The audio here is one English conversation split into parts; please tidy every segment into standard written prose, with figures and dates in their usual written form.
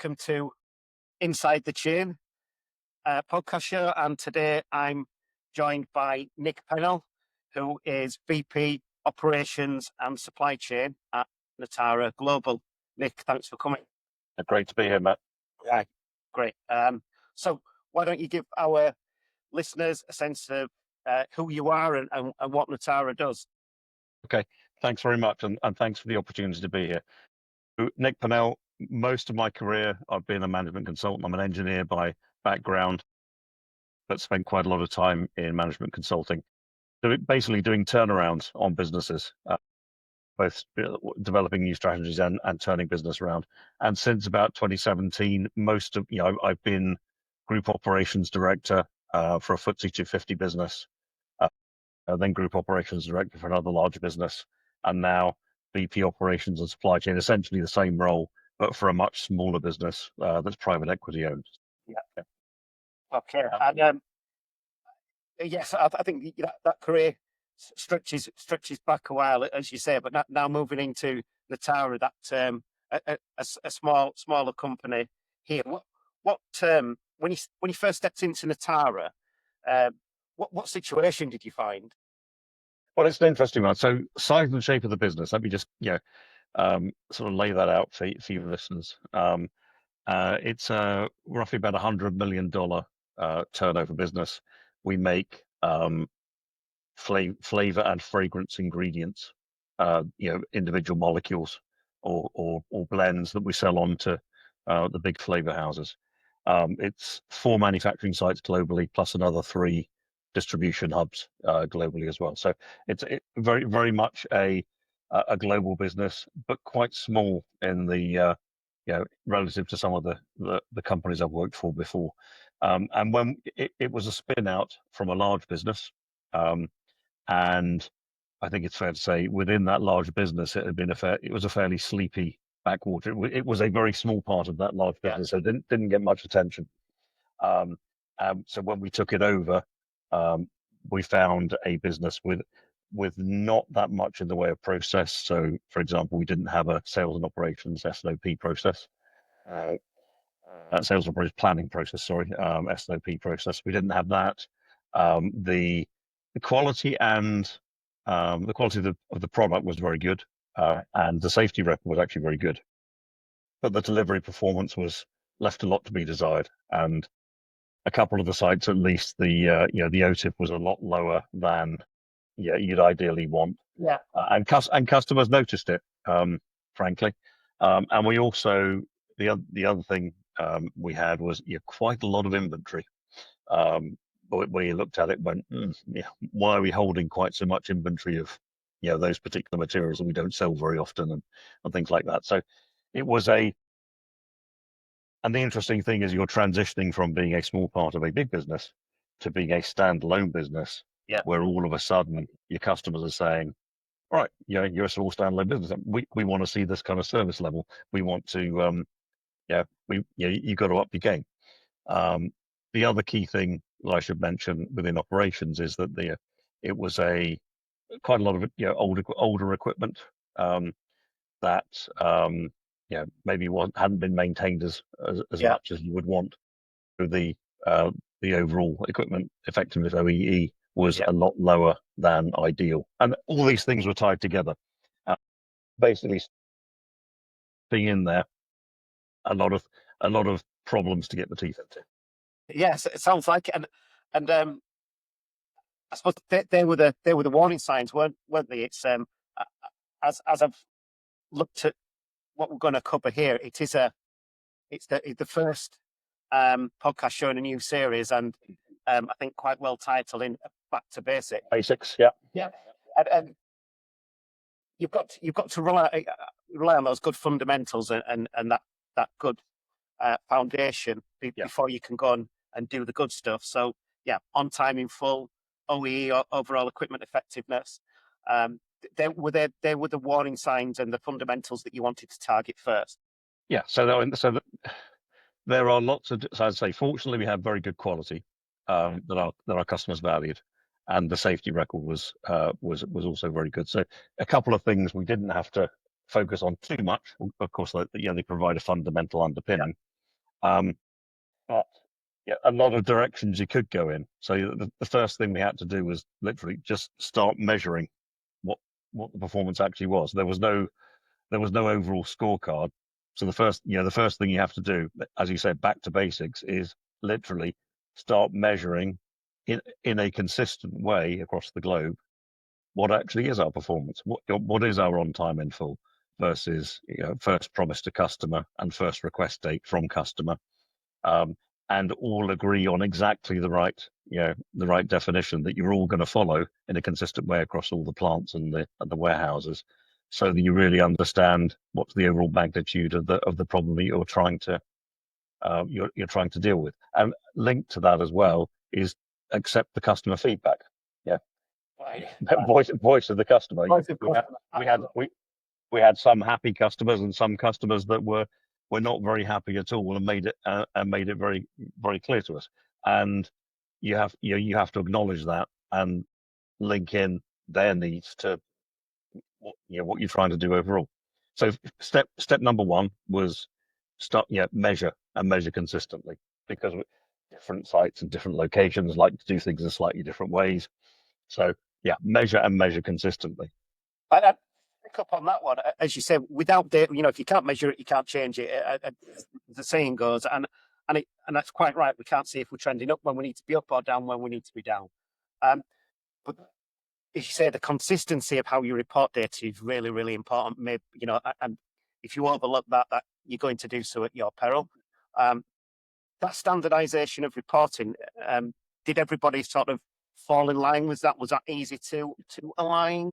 welcome to Inside the Chain podcast show. And today I'm joined by Nick Pennell, who is VP Operations and Supply Chain at Natara Global. Nick, thanks for coming. Great to be here, Matt. Yeah, great. So why don't you give our listeners a sense of who you are and what Natara does? Okay, thanks very much, and thanks for the opportunity to be here. Nick Pennell, most of my career, I've been a management consultant. I'm an engineer by background, but spent quite a lot of time in management consulting. So basically doing turnarounds on businesses, both developing new strategies and turning business around. And since about 2017, I've been group operations director for a FTSE 250 business, then group operations director for another large business, and now VP operations and supply chain, essentially the same role, but for a much smaller business that's private equity owned. Yeah. Okay. And yes, I think that career stretches back a while, as you say, but now moving into Natara, that a smaller company here. What when you first stepped into Natara, what situation did you find? Well, it's an interesting one. So, size and shape of the business. Let me just sort of lay that out for you listeners. It's roughly about $100 million turnover business. We make flavor and fragrance ingredients, individual molecules or blends that we sell on to the big flavor houses. It's 4 manufacturing sites globally, plus another 3 distribution hubs globally as well. So it's very, very much a global business, but quite small in the relative to some of the companies I've worked for before. And when it was a spin out from a large business, and I think it's fair to say within that large business, it was a fairly sleepy backwater. It was a very small part of that large business, so it didn't get much attention. So when we took it over, we found a business with not that much in the way of process. So, for example, we didn't have a sales and operations S&OP process, sales and operations planning process. Sorry, S&OP process. We didn't have that. The quality and the quality of the product was very good, and the safety record was actually very good, but the delivery performance was left a lot to be desired. And a couple of the sites, at least, the OTIF was a lot lower than you'd ideally want. Yeah. And customers noticed it, frankly. And we also, the other thing we had was quite a lot of inventory. But when you looked at it, went, why are we holding quite so much inventory of those particular materials that we don't sell very often and things like that. So it was and the interesting thing is you're transitioning from being a small part of a big business to being a standalone business, where all of a sudden your customers are saying, all right, you're a small standalone business. We want to see this kind of service level. We want to, you got to up your game. The other key thing that I should mention within operations is that it was quite a lot of older equipment that maybe hadn't been maintained as much as you would want. So the overall equipment effectiveness, OEE, was a lot lower than ideal, and all these things were tied together. Basically, being in there, a lot of problems to get the teeth into. Yes, it sounds like it. And I suppose they were the warning signs, weren't they? It's as I've looked at what we're going to cover here, it's the first podcast showing a new series, and I think quite well titled in Back to Basics. Basics, yeah. And you've got to rely on those good fundamentals and that good foundation before you can go and do the good stuff. So on time in full, OEE, overall equipment effectiveness. They were the warning signs and the fundamentals that you wanted to target first. Yeah. So there are lots of, as I say, fortunately we have very good quality that our customers valued, and the safety record was also very good. So a couple of things we didn't have to focus on too much. Of course, they provide a fundamental underpinning. But yeah, a lot of directions you could go in. So the first thing we had to do was literally just start measuring what the performance actually was. There was no overall scorecard. So the first thing you have to do, as you said, back to basics, is literally start measuring in a consistent way across the globe what actually is our performance. What is our on time in full versus first promise to customer and first request date from customer, and all agree on exactly the right definition that you're all going to follow in a consistent way across all the plants and the warehouses, so that you really understand what's the overall magnitude of the problem that you're trying to deal with. And linked to that as well is accept the customer feedback. Yeah, voice of the customer. We had some happy customers and some customers that were not very happy at all, and made it very, very clear to us. And you have to acknowledge that and link in their needs to what you're trying to do overall. So step number one was measure consistently, because different sites and different locations like to do things in slightly different ways. So measure consistently. I pick up on that one. As you said, without data, if you can't measure it, you can't change it. The saying goes, and that's quite right. We can't see if we're trending up when we need to be up, or down when we need to be down. But as you say, the consistency of how you report data is really, really important. Maybe, and if you overlook that you're going to do so at your peril. That standardization of reporting, did everybody sort of fall in line? Was that easy to align?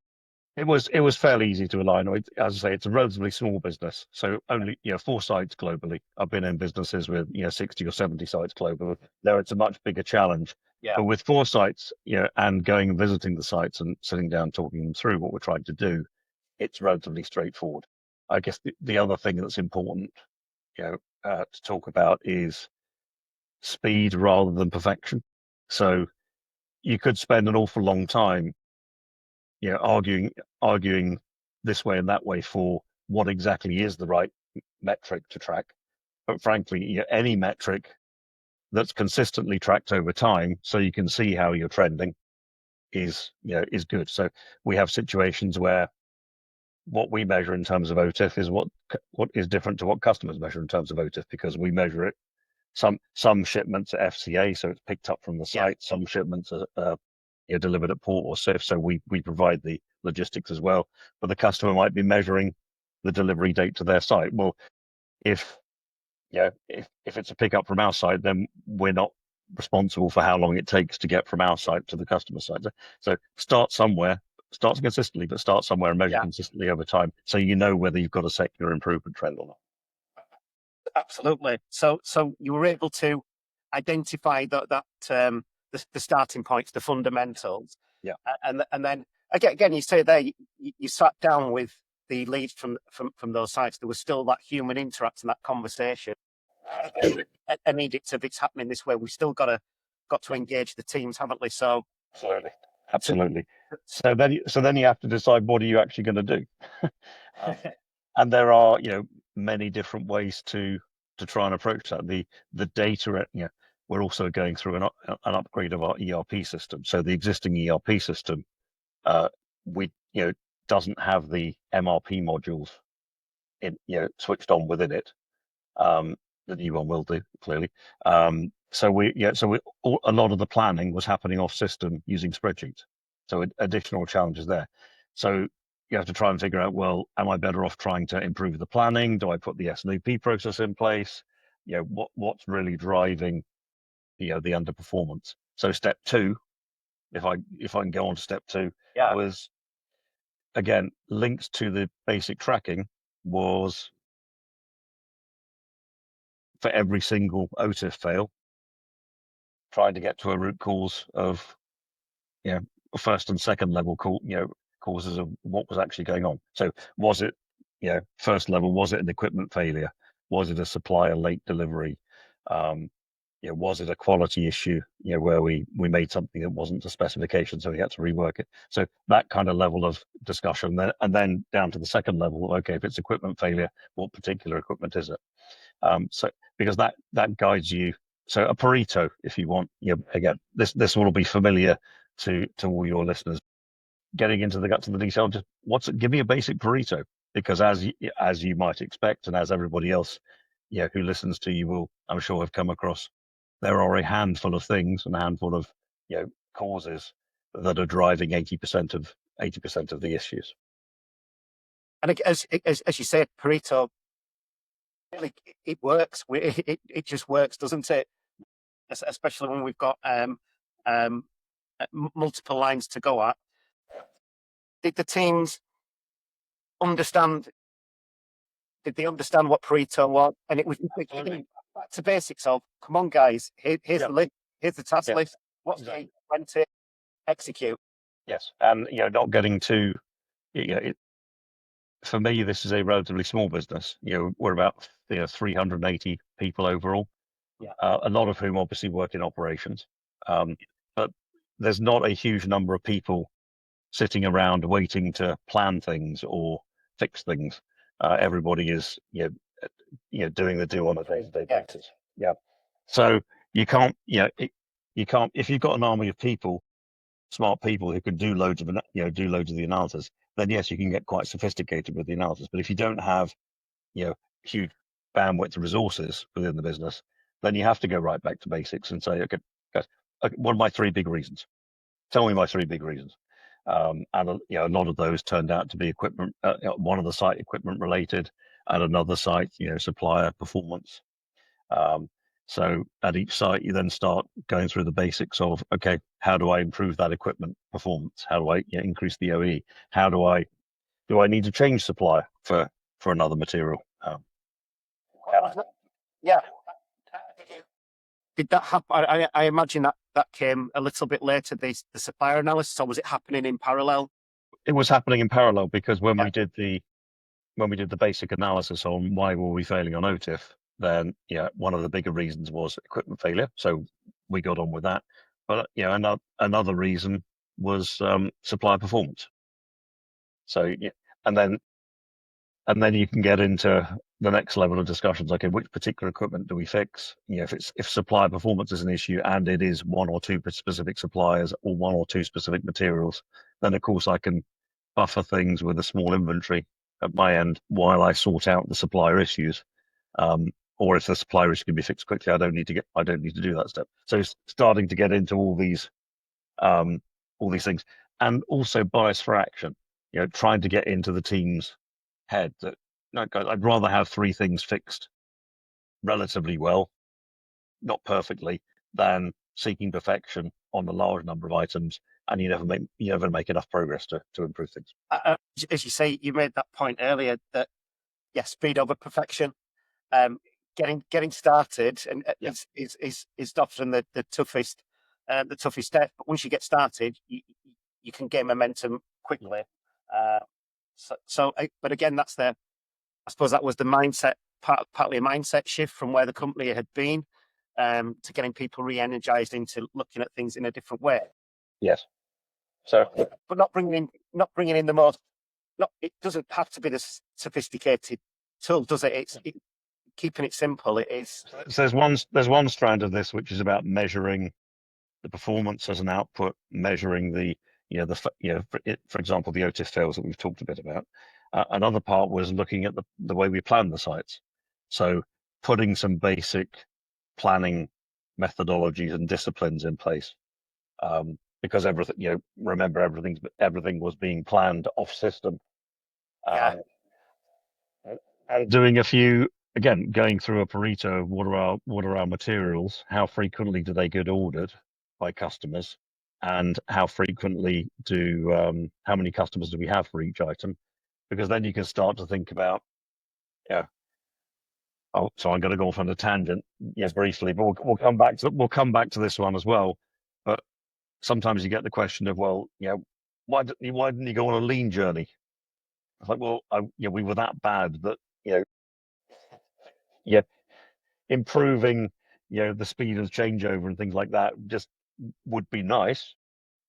It was fairly easy to align. As I say, it's a relatively small business, so only 4 sites globally. I've been in businesses with 60 or 70 sites globally. There, it's a much bigger challenge. Yeah. But with 4 sites, and going and visiting the sites and sitting down, talking them through what we're trying to do, it's relatively straightforward. I guess the other thing that's important, to talk about is speed rather than perfection. So you could spend an awful long time arguing this way and that way for what exactly is the right metric to track. But frankly, any metric that's consistently tracked over time, so you can see how you're trending, is good. So we have situations where what we measure in terms of OTIF is what is different to what customers measure in terms of OTIF, because we measure it. Some shipments are FCA, so it's picked up from the site. Yeah. Some shipments are delivered at port or SIF, so we provide the logistics as well. But the customer might be measuring the delivery date to their site. Well, if it's a pickup from our site, then we're not responsible for how long it takes to get from our site to the customer site. So start somewhere, start consistently, but start somewhere and measure consistently over time, so you know whether you've got a secular improvement trend or not. Absolutely. So you were able to identify the starting points, the fundamentals. Yeah. And then again, you say there you sat down with the leads from those sites. There was still that human interaction, that conversation. An edict of it's happening this way. We still got to engage the teams, haven't we? So absolutely. So then you have to decide, what are you actually going to do? And there are many different ways to try and approach that. The data, we're also going through an upgrade of our ERP system. So the existing ERP system, doesn't have the MRP modules switched on within it. The new one will do, clearly. So a lot of the planning was happening off system using spreadsheets. So additional challenges there. So you have to try and figure out, well, am I better off trying to improve the planning? Do I put the S&OP process in place? What's really driving the underperformance? So step 2, if I can go on to step 2, was, again, linked to the basic tracking, was for every single OTIF fail, trying to get to a root cause of first and second level causes of what was actually going on. So was it first level, was it an equipment failure? Was it a supplier late delivery? Was it a quality issue where we made something that wasn't to specification, so we had to rework it? So that kind of level of discussion, and then down to the second level. Okay, if it's equipment failure, what particular equipment is it? So because that guides you. So a Pareto, if you want, again, this will be familiar to all your listeners. Getting into the guts of the detail, just give me a basic Pareto, because as you might expect, and as everybody else, who listens to you will, I'm sure, have come across, there are a handful of things and a handful of causes that are driving 80% of the issues. And as you said, Pareto, really, it works. It just works, doesn't it? Especially when we've got multiple lines to go at. Did the teams understand? Did they understand what Pareto was? And it was back to basics of, come on, guys, here's the list, here's the task list. What's the when to execute? Yes, and not getting too. For me, this is a relatively small business. We're about 380 people overall. A lot of whom obviously work in operations, but there's not a huge number of people sitting around waiting to plan things or fix things. Everybody is doing the do on a day-to-day basis. Yeah. So you can't if you've got an army of people, smart people who can do loads of the analysis, then yes, you can get quite sophisticated with the analysis. But if you don't have huge bandwidth resources within the business, then you have to go right back to basics and say, okay, guys, what are my 3 big reasons? Tell me my 3 big reasons. And a lot of those turned out to be equipment. One of the site equipment related, and another site, supplier performance. So at each site, you then start going through the basics of, okay, how do I improve that equipment performance? How do I increase the OE? How do I need to change supplier for another material? Yeah. Did that happen? I imagine that came a little bit later, the supplier analysis, or was it happening in parallel? It was happening in parallel, because when we did the basic analysis on why were we failing on OTIF, then one of the bigger reasons was equipment failure. So we got on with that. But another reason was supplier performance. So and then you can get into the next level of discussions. Okay, which particular equipment do we fix? If supplier performance is an issue and it is 1 or 2 specific suppliers or 1 or 2 specific materials, then of course I can buffer things with a small inventory at my end while I sort out the supplier issues. Or if the supplier issue can be fixed quickly, I don't need to do that step. So starting to get into all these things, and also bias for action. Trying to get into the team's head that, no, guys, I'd rather have 3 things fixed relatively well, not perfectly, than seeking perfection on a large number of items, and you never make enough progress to improve things. As you say, you made that point earlier that speed over perfection. Getting started and is often the toughest step. But once you get started, you can gain momentum quickly. But again, I suppose that was the mindset, partly a mindset shift from where the company had been, to getting people re-energized into looking at things in a different way. Yes. So, but not bringing in the most. It doesn't have to be the sophisticated tool, does it? It's keeping it simple. It is. So there's one strand of this which is about measuring the performance as an output, measuring for example, the OTIF fails that we've talked a bit about. Another part was looking at the way we plan the sites. So putting some basic planning methodologies and disciplines in place, because everything, remember, everything was being planned off system. And doing a few, again, going through a Pareto, what are our materials? How frequently do they get ordered by customers? And how frequently how many customers do we have for each item? Because then you can start to think about, oh, so I'm going to go off on a tangent, briefly, but we'll come back to this one as well. But sometimes you get the question of, well, why didn't you go on a lean journey? It's like, well, we were that bad that improving the speed of changeover and things like that just would be nice,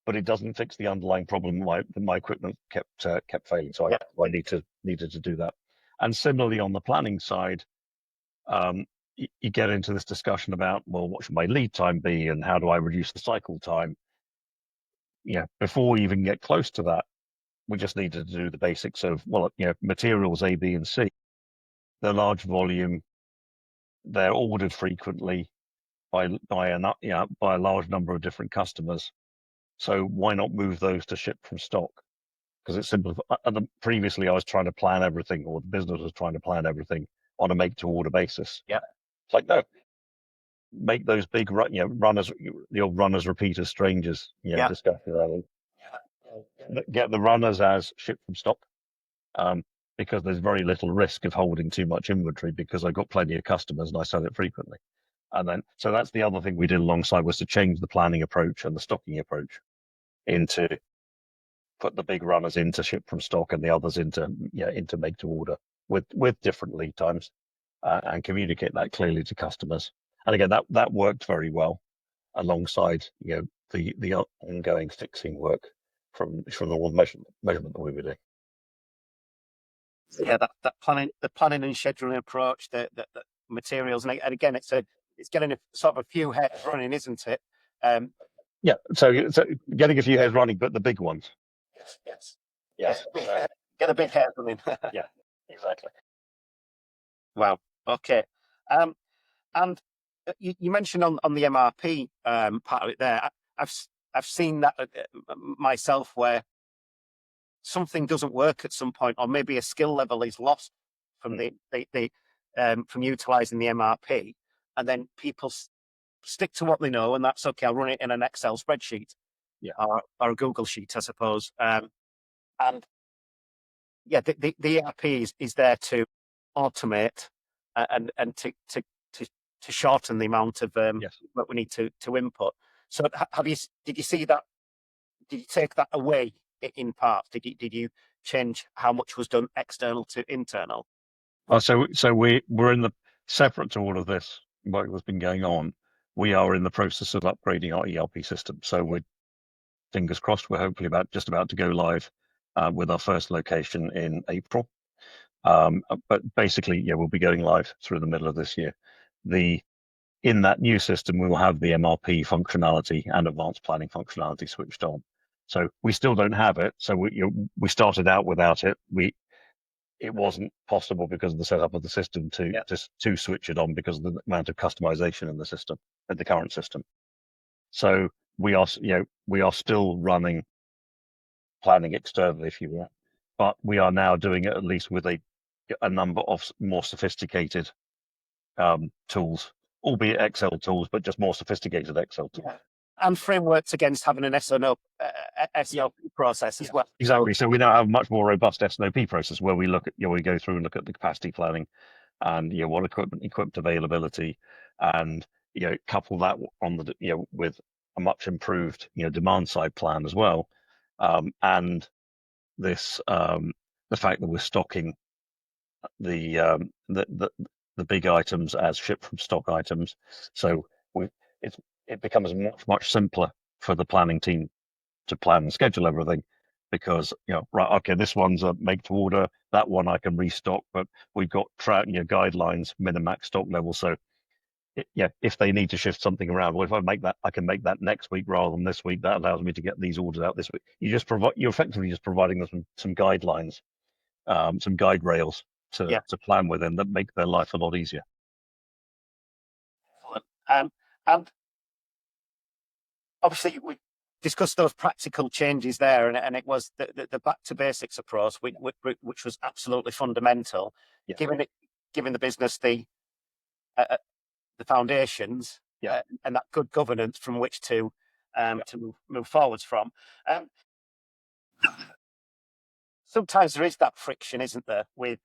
but it doesn't fix the underlying problem that my equipment kept failing. So I needed to do that. And similarly on the planning side, you get into this discussion about, well, what should my lead time be, and how do I reduce the cycle time? Before we even get close to that, we just needed to do the basics of, well, materials A, B, and C. They're large volume. They're ordered frequently by a large number of different customers. So why not move those to ship from stock? Because it's simple. Previously, I was trying to plan everything, or the business was trying to plan everything on a make-to-order basis. Yeah, it's like, no, make those big runners, the old runners repeat as strangers. Discussion. Get the runners as ship from stock, because there's very little risk of holding too much inventory, because I've got plenty of customers and I sell it frequently. And then, so that's the other thing we did alongside, was to change the planning approach and the stocking approach into put the big runners into ship from stock and the others into make to order with different lead times, and communicate that clearly to customers. And again, that worked very well alongside the ongoing fixing work from all the measurement that we were doing. Yeah, the planning and scheduling approach, the materials, and again, it's getting a sort of a few heads running, isn't it? So getting a few heads running, but the big ones. Yes. Get a big head running. Yeah, exactly. Wow. Okay. And you mentioned on the MRP part of it there. I've seen that myself, where something doesn't work at some point, or maybe a skill level is lost from from utilizing the MRP, and then people stick to what they know, and that's okay. I'll run it in an Excel spreadsheet, or a Google sheet, I suppose. And yeah, the ERP is there to automate and to shorten the amount of what we need to input. So did you see that? Did you take that away in part? Did you change how much was done external to internal? So we're in the separate to all of this work that's been going on. We are in the process of upgrading our ERP system. So we're, fingers crossed, we're hopefully just about to go live with our first location in April. But basically, we'll be going live through the middle of this year. In that new system, we will have the MRP functionality and advanced planning functionality switched on. So we still don't have it. So we started out without it. It wasn't possible because of the setup of the system to switch it on, because of the amount of customization in the system, in the current system. So we are still running planning externally, if you will, but we are now doing it at least with a number of more sophisticated tools, albeit Excel tools, but just more sophisticated Excel tools. Yeah. And frameworks against having an S&OP process as well. Exactly. So we now have a much more robust S&OP process, where we look at, we go through and look at the capacity planning, and what equipment availability, and couple that on the with a much improved demand side plan as well, and this the fact that we're stocking the big items as ship from stock items. So it becomes much simpler for the planning team to plan and schedule everything, because right, okay, this one's a make to order, that one I can restock, but we've got guidelines, min and max stock level. So if they need to shift something around, well, if I can make that next week rather than this week, that allows me to get these orders out this week. You're effectively just providing them some guidelines, some guide rails to plan within, that make their life a lot easier. And obviously we discussed those practical changes there, and it was the back to basics approach, which was absolutely fundamental, giving the business the foundations, and that good governance from which to move forwards from. Sometimes there is that friction, isn't there, with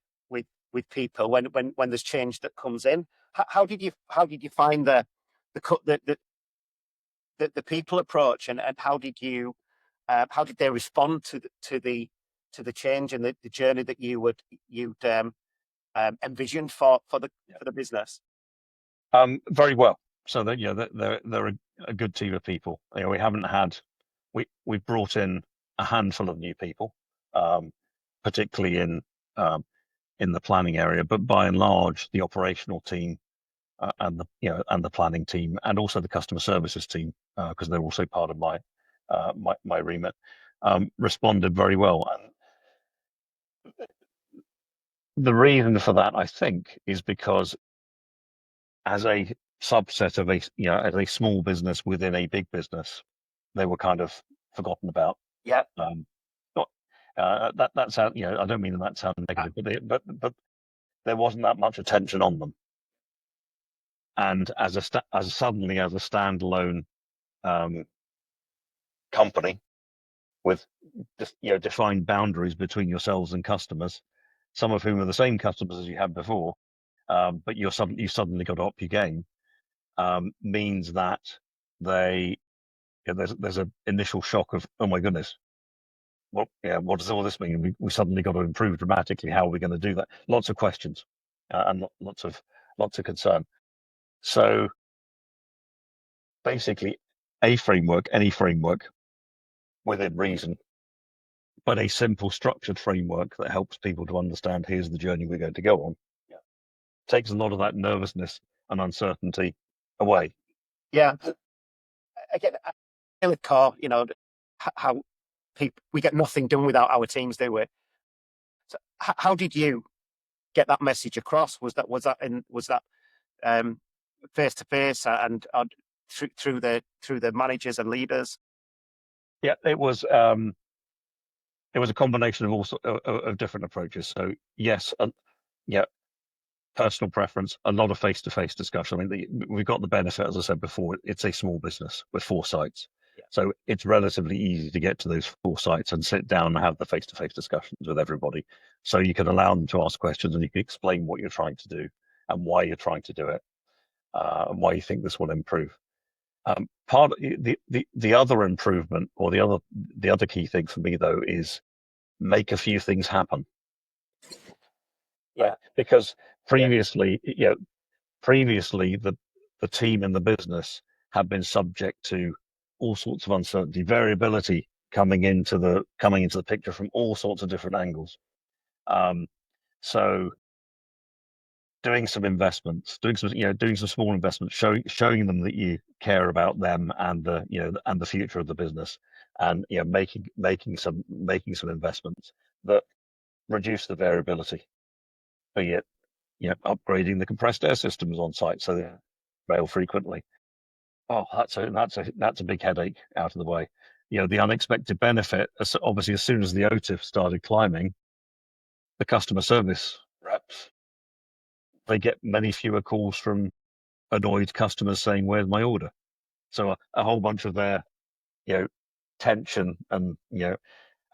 people when there's change that comes in. How did you find the people approach, and how did they respond to the change and the journey that you'd envisioned for the business? Very well. So that they're a good team of people. We haven't had we've brought in a handful of new people, particularly in in the planning area, but by and large, the operational team and the planning team, and also the customer services team, because they're also part of my remit, responded very well. And the reason for that, I think, is because as a subset of as a small business within a big business, they were kind of forgotten about. Yeah. Not that sound, I don't mean that sound negative, but there wasn't that much attention on them. And as a standalone company with defined boundaries between yourselves and customers, some of whom are the same customers as you had before, but you suddenly got to up your game, means that there's an initial shock of, oh my goodness, what does all this mean? We suddenly got to improve dramatically. How are we going to do that? Lots of questions and lots of concern. So basically, any framework within reason, but a simple structured framework that helps people to understand here's the journey we're going to go on, takes a lot of that nervousness and uncertainty away. Yeah. Again, really core, how we get nothing done without our teams, do we? So how did you get that message across? Was that face to face and through the managers and leaders? Yeah, it was a combination of all of different approaches. So yes, personal preference, a lot of face-to-face discussion. I mean, we've got the benefit, as I said before, it's a small business with 4 sites. Yeah. So it's relatively easy to get to those 4 sites and sit down and have the face-to-face discussions with everybody. So you can allow them to ask questions and you can explain what you're trying to do and why you're trying to do it, and why you think this will improve. Part of the other improvement, or the other key thing for me though, is make a few things happen. Yeah, because previously, the team and the business have been subject to all sorts of uncertainty, variability coming into the picture from all sorts of different angles. So doing some investments, doing some small investments, showing them that you care about them and the future of the business, and making some investments that reduce the variability. Be it upgrading the compressed air systems on site so they fail frequently. Oh, that's a big headache out of the way. The unexpected benefit, obviously, as soon as the OTIF started climbing, the customer service reps, they get many fewer calls from annoyed customers saying, "Where's my order?" So a whole bunch of their tension and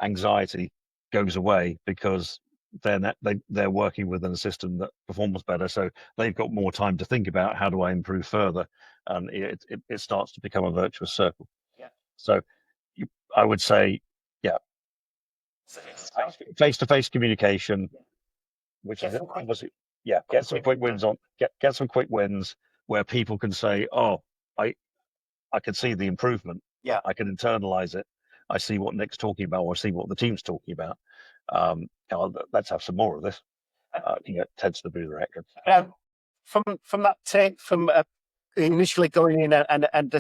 anxiety goes away, because they're working within a system that performs better, so they've got more time to think about how do I improve further, and it starts to become a virtuous circle. Yeah. So I would say, face-to-face communication, which is obviously, get some quick wins get some quick wins where people can say, oh, I can see the improvement. Yeah, I can internalize it. I see what Nick's talking about, or I see what the team's talking about. Let's have some more of this. It tends to be the record. From that take, from initially going in and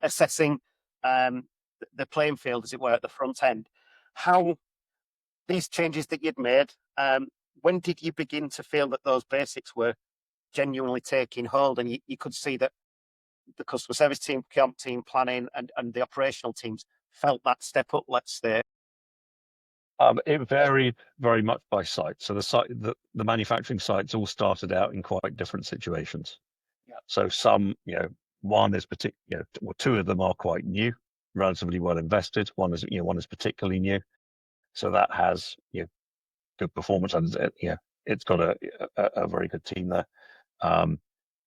assessing the playing field, as it were, at the front end, how these changes that you'd made, when did you begin to feel that those basics were genuinely taking hold, and you could see that the customer service team, procurement team, planning, and the operational teams felt that step up, let's say? It varied very much by site. So the manufacturing sites all started out in quite different situations. Yeah. So some, one is well, 2 of them are quite new, relatively well invested. One is particularly new. So that has, good performance, and it's got a very good team there.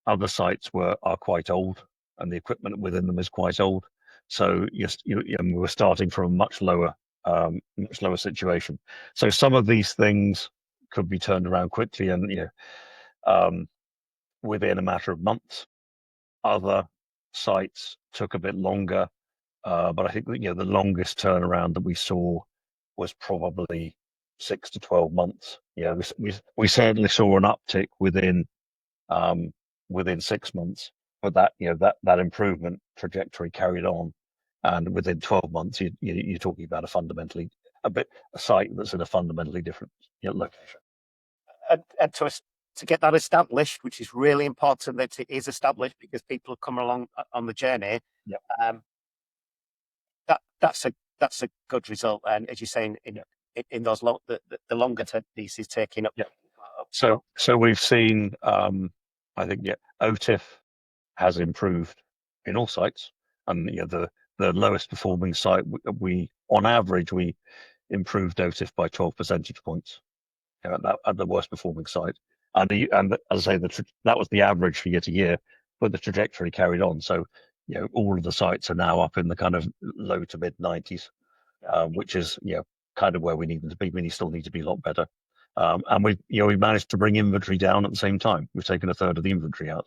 Other sites are quite old, and the equipment within them is quite old. So we were starting from a much lower situation. So some of these things could be turned around quickly and within a matter of months. Other sites took a bit longer, but I think the longest turnaround that we saw was probably 6 to 12 months. Yeah, we certainly saw an uptick within 6 months, but that improvement trajectory carried on, and within 12 months, you're talking about a site that's in a fundamentally different location. And to get that established, which is really important that it is established because people have come along on the journey. Yeah. That's a good result. And as you're saying, in those the longer term pieces taking up. Yeah. So we've seen, I think, OTIF has improved in all sites, and the lowest performing site, we on average we improved OTIF by 12 percentage points at the worst performing site, and as I say, that was the average for year to year, but the trajectory carried on. So all of the sites are now up in the kind of low to mid 90s, which is kind of where we need them to be. We still need to be a lot better, and we managed to bring inventory down at the same time. We've taken a third of the inventory out.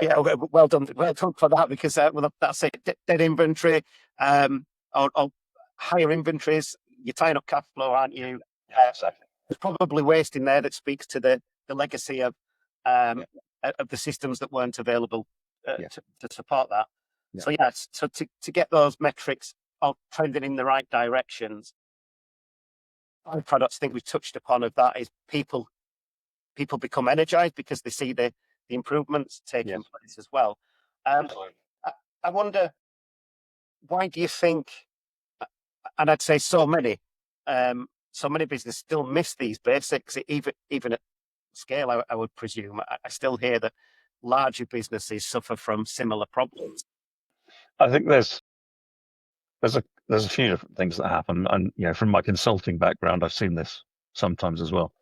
Yeah, well done for that, because that's it. Dead inventory, or higher inventories, you're tying up cash flow, aren't you? Exactly. There's probably waste in there that speaks to the legacy of the systems that weren't available to support that. Yeah. So to get those metrics all trending in the right directions, products, I think we've touched upon of that, is people become energized because they see the improvements taking place as well. I wonder, why do you think, and I'd say so many businesses still miss these basics, even at scale, I would presume. I still hear that larger businesses suffer from similar problems. I think there's a few different things that happen, and from my consulting background, I've seen this sometimes as well.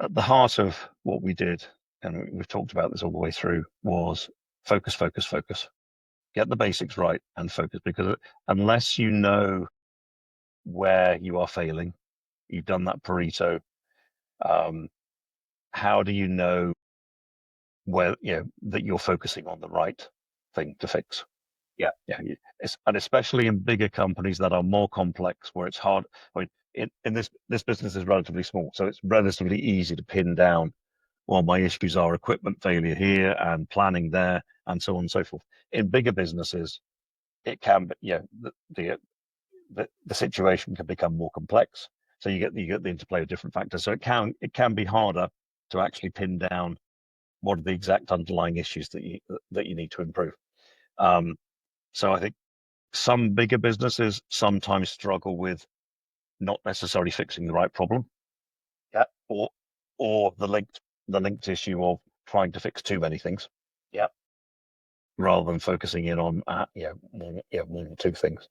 At the heart of what we did, and we've talked about this all the way through, was focus, focus, focus. Get the basics right and focus, because unless you know where you are failing, you've done that Pareto, how do you know where that you're focusing on the right thing to fix? And especially in bigger companies that are more complex, where it's hard. I mean, in this business is relatively small, so it's relatively easy to pin down, well, my issues are equipment failure here and planning there, and so on and so forth. In bigger businesses, it can be, the situation can become more complex. So you get the interplay of different factors. So it can be harder to actually pin down what are the exact underlying issues that you need to improve. So I think some bigger businesses sometimes struggle with not necessarily fixing the right problem, or the linked issue of trying to fix too many things, rather than focusing in on one or two things.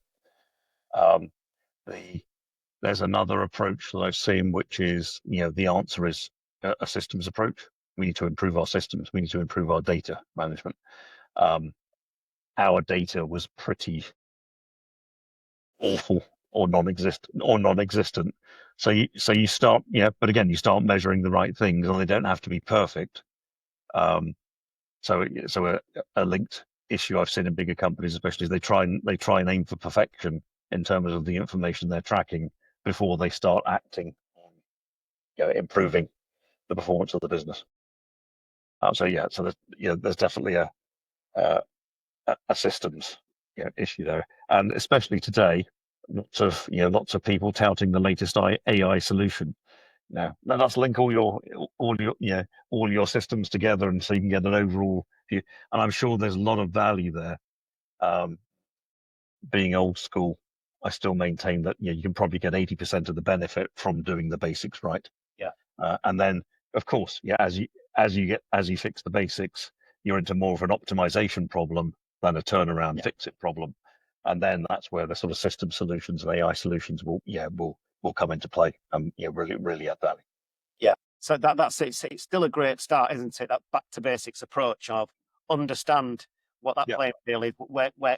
There's another approach that I've seen, which is the answer is a systems approach. We need to improve our systems. We need to improve our data management. Our data was pretty awful or non-existent. So you start, but again, you start measuring the right things, and they don't have to be perfect. So a linked issue I've seen in bigger companies, especially, is they try and aim for perfection in terms of the information they're tracking before they start acting on improving the performance of the business. So there's definitely a systems issue there, and especially today, lots of people touting the latest AI solution. Now let's link all your systems together, and so you can get an overall view. And I'm sure there's a lot of value there. Being old school, I still maintain that you can probably get 80% of the benefit from doing the basics right. And then, of course, as you fix the basics, you're into more of an optimization problem than a turnaround fix it problem. And then that's where the sort of system solutions and AI solutions will come into play and really add value. So that's it. It's still a great start, isn't it? That back to basics approach of understand what that playing field is.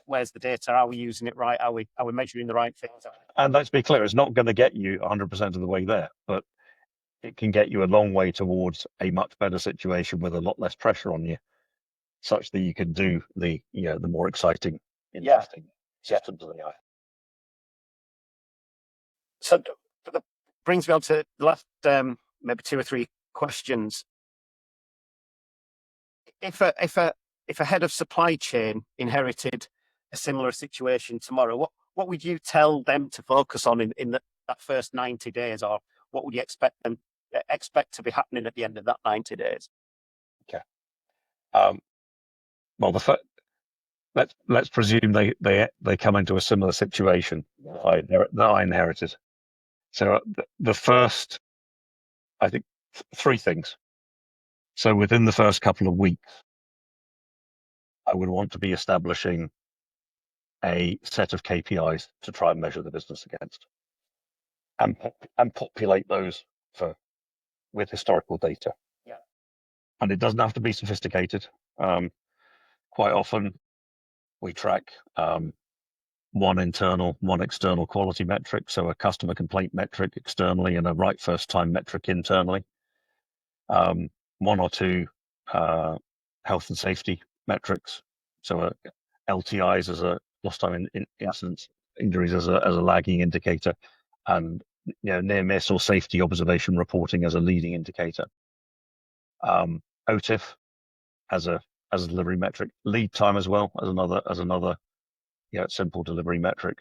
Where's the data? Are we using it right? Are we measuring the right things? And let's be clear, it's not going to get you 100% of the way there, but it can get you a long way towards a much better situation with a lot less pressure on you, such that you can do the more exciting, interesting. systems and AI. So that brings me on to the last maybe 2 or 3 questions. If a head of supply chain inherited a similar situation tomorrow, what would you tell them to focus on in that first 90 days, or what would you expect to be happening at the end of that 90 days? Okay. Well, let's presume they come into a similar situation that I inherited. So the first, I think, 3 things. So within the first couple of weeks, I would want to be establishing a set of KPIs to try and measure the business against, and populate those with historical data. Yeah. And it doesn't have to be sophisticated. Quite often, we track one internal, one external quality metric. So a customer complaint metric externally and a right first time metric internally. 1 or 2 health and safety metrics. So LTIs as a lost time incidents, injuries as a lagging indicator, and near miss or safety observation reporting as a leading indicator. OTIF as a delivery metric, lead time as well as another simple delivery metric,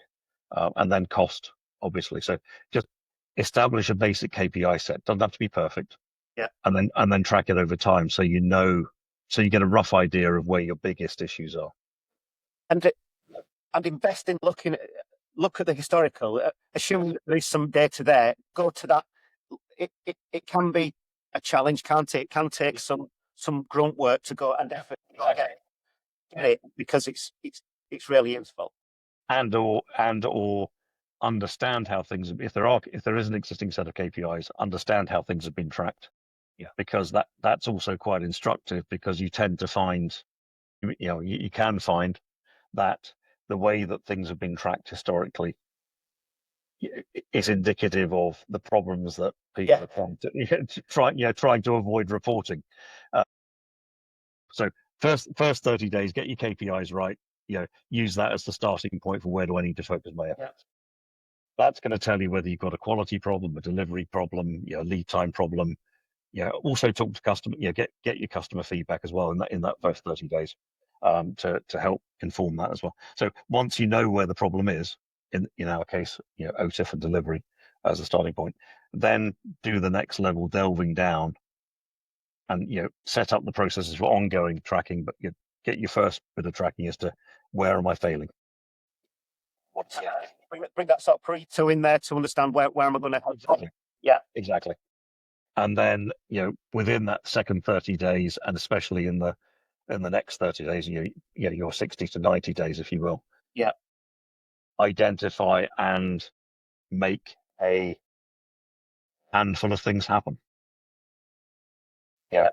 and then cost, obviously. So just establish a basic KPI set. Doesn't have to be perfect. Yeah. And then track it over time, so you get a rough idea of where your biggest issues are. And invest in look at the historical. Assuming there is some data there, go to that. It can be a challenge, can't it? It can take some grunt work to go and effort to get it, because it's really useful. And or understand how things, if there is an existing set of KPIs, understand how things have been tracked. Yeah, because that's also quite instructive, because you tend to find, you can find that the way that things have been tracked historically is indicative of the problems that people are trying to avoid reporting. So first 30 days, get your KPIs right. Use that as the starting point for where do I need to focus my efforts. Yeah. That's going to tell you whether you've got a quality problem, a delivery problem, lead time problem. Also talk to customer. Get your customer feedback as well in that first 30 days, to help inform that as well. So once you know where the problem is, in our case, OTIF and delivery as a starting point, then do the next level, delving down, and set up the processes for ongoing tracking. But get your first bit of tracking as to where am I failing. Bring that sort of Pareto in there to understand where am I going to help. Exactly. Yeah, exactly. And then within that second 30 days, and especially in the next 30 days, your 60 to 90 days, if you will. Yeah. Identify and make a handful of things happen. Yeah.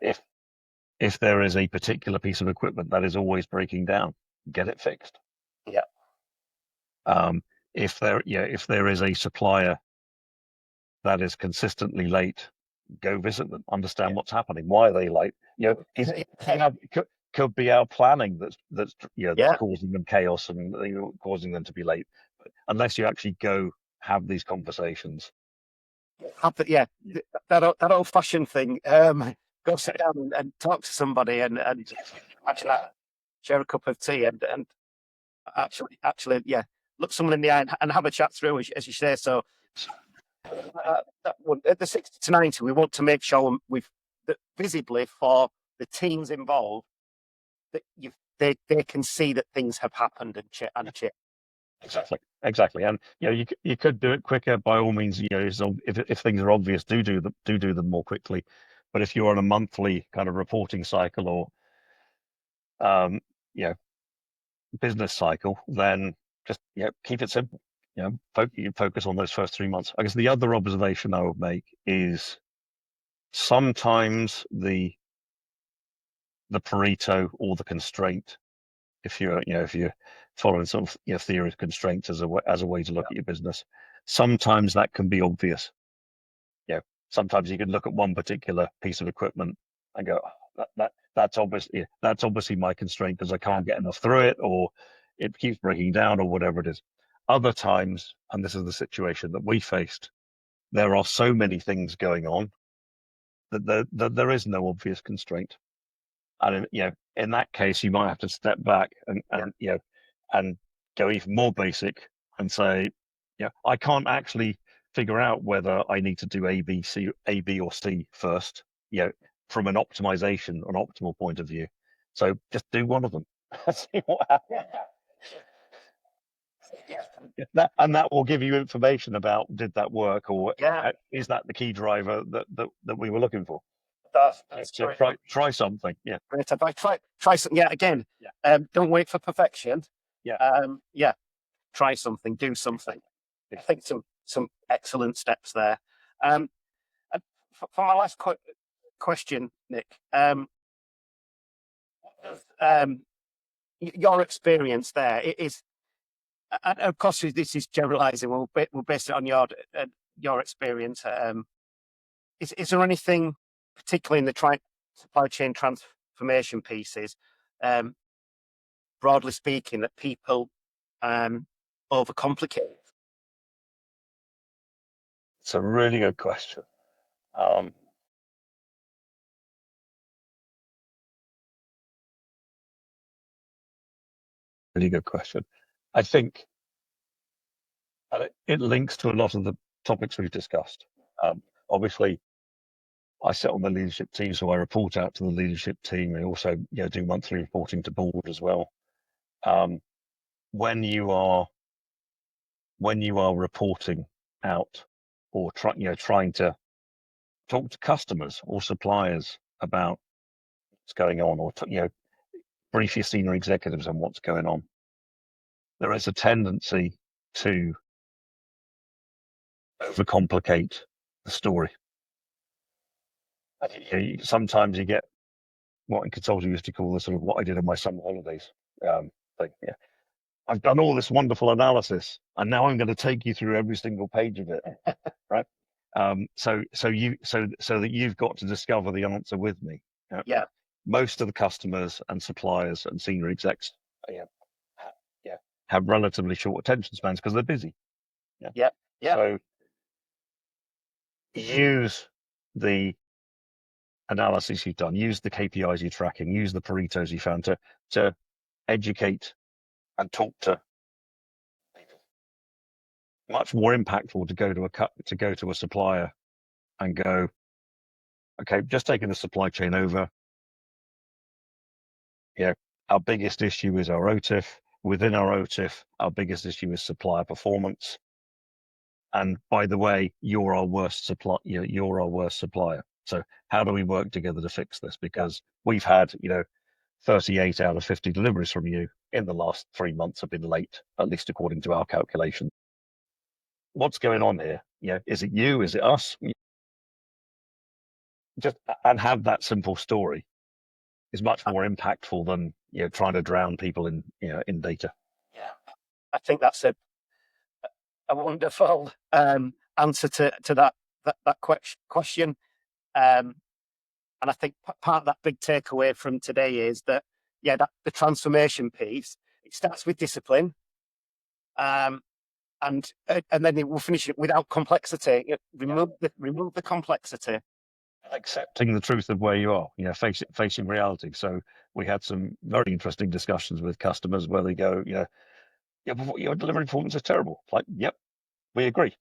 If there is a particular piece of equipment that is always breaking down, get it fixed. Yeah. If there is a supplier that is consistently late, go visit them, understand what's happening, why are they late. Could be our planning that's causing them chaos and causing them to be late. But unless you actually go have these conversations, that old-fashioned thing. Go sit down and talk to somebody and actually share a cup of tea and actually look someone in the eye and have a chat through, as you say. So at the 60 to 90, we want to make sure that visibly for the teams involved, that they can see that things have happened and changed. Exactly. And you could do it quicker, by all means. If things are obvious, do them more quickly. But if you're on a monthly kind of reporting cycle or business cycle, then just keep it simple. Focus on those first 3 months. I guess the other observation I would make is sometimes the Pareto or the constraint, if you're following sort of theory of constraints as a way to look at your business, sometimes that can be obvious. Sometimes you can look at one particular piece of equipment and go, that's obviously my constraint because I can't get enough through it, or it keeps breaking down or whatever it is. Other times, and this is the situation that we faced, there are so many things going on that there is no obvious constraint. And in that case, you might have to step back and go even more basic and say, I can't actually figure out whether I need to do A, B, or C first, from an optimization, an optimal point of view. So just do one of them. See what happens. And that will give you information about, did that work, or is that the key driver that we were looking for? That's so try something. Yeah. Great advice. Try something. Yeah. Again, don't wait for perfection. Yeah. Try something. Do something. I think some excellent steps there. And for my last question, Nick, your experience there is, and of course, this is generalising. We'll base it on your experience. Is there anything, particularly in the supply chain transformation pieces, broadly speaking, that people overcomplicate? It's a really good question. Really good question. I think it links to a lot of the topics we've discussed. Obviously, I sit on the leadership team, so I report out to the leadership team. I also do monthly reporting to board as well. When you are reporting out or trying to talk to customers or suppliers about what's going on, or brief your senior executives on what's going on, there is a tendency to overcomplicate the story. Sometimes you get what in consulting used to call the sort of what I did in my summer holidays thing. Yeah. I've done all this wonderful analysis, and now I'm going to take you through every single page of it, right? So that you've got to discover the answer with me. Yeah. Most of the customers and suppliers and senior execs, have relatively short attention spans because they're busy. Yeah. So use the analysis you've done, use the KPIs you're tracking, use the Paretos you found to educate and talk to people. Much more impactful to go to a supplier and go, okay, just taking the supply chain over. Our biggest issue is our OTIF. Within our OTIF, our biggest issue is supplier performance. And by the way, you're our worst supplier. So how do we work together to fix this? Because we've had, 38 out of 50 deliveries from you in the last 3 months have been late, at least according to our calculation. What's going on here? Is it you? Is it us? And have that simple story is much more impactful than trying to drown people in data. Yeah, I think that's a wonderful answer to that question. And I think part of that big takeaway from today is that that the transformation piece, it starts with discipline, and then we'll finish it without complexity. Remove the complexity. Accepting the truth of where you are, facing reality. So we had some very interesting discussions with customers where they go, your delivery performance is terrible. Like, yep, we agree.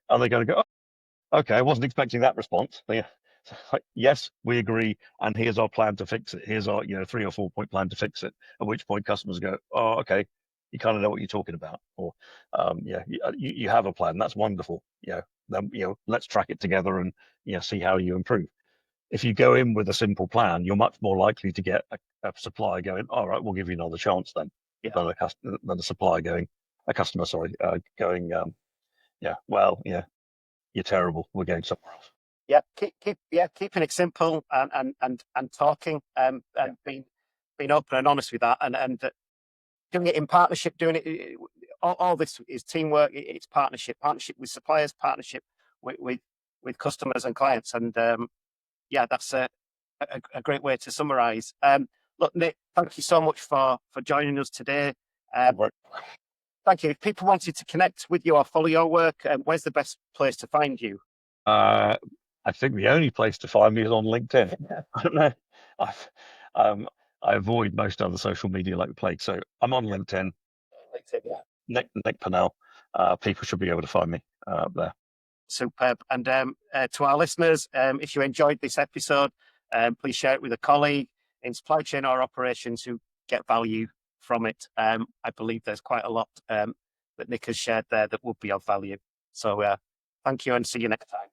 Are they going to go, oh, okay, I wasn't expecting that response. Like, yes, we agree, and here's our plan to fix it. Here's our 3 or 4 point plan to fix it. At which point customers go, oh, okay, you kind of know what you're talking about, or you have a plan. That's wonderful. Then let's track it together and see how you improve. If you go in with a simple plan, you're much more likely to get a supplier going, all right, we'll give you another chance then, than a supplier going, a customer, sorry, going, you're terrible. We're going somewhere else. Keeping it simple and talking, and being open and honest with that, and doing it in partnership, doing it. All this is teamwork. It's partnership with suppliers, partnership with customers and clients, and that's a great way to summarize. Look, Nick, thank you so much for joining us today. Thank you. If people wanted to connect with you or follow your work, where's the best place to find you? I think the only place to find me is on LinkedIn. I don't know. I avoid most other social media like the plague, so I'm on LinkedIn. LinkedIn, yeah. Nick Pennell. People should be able to find me there. Superb. And to our listeners, if you enjoyed this episode, please share it with a colleague in supply chain or operations who get value from it. I believe there's quite a lot that Nick has shared there that would be of value. So thank you and see you next time.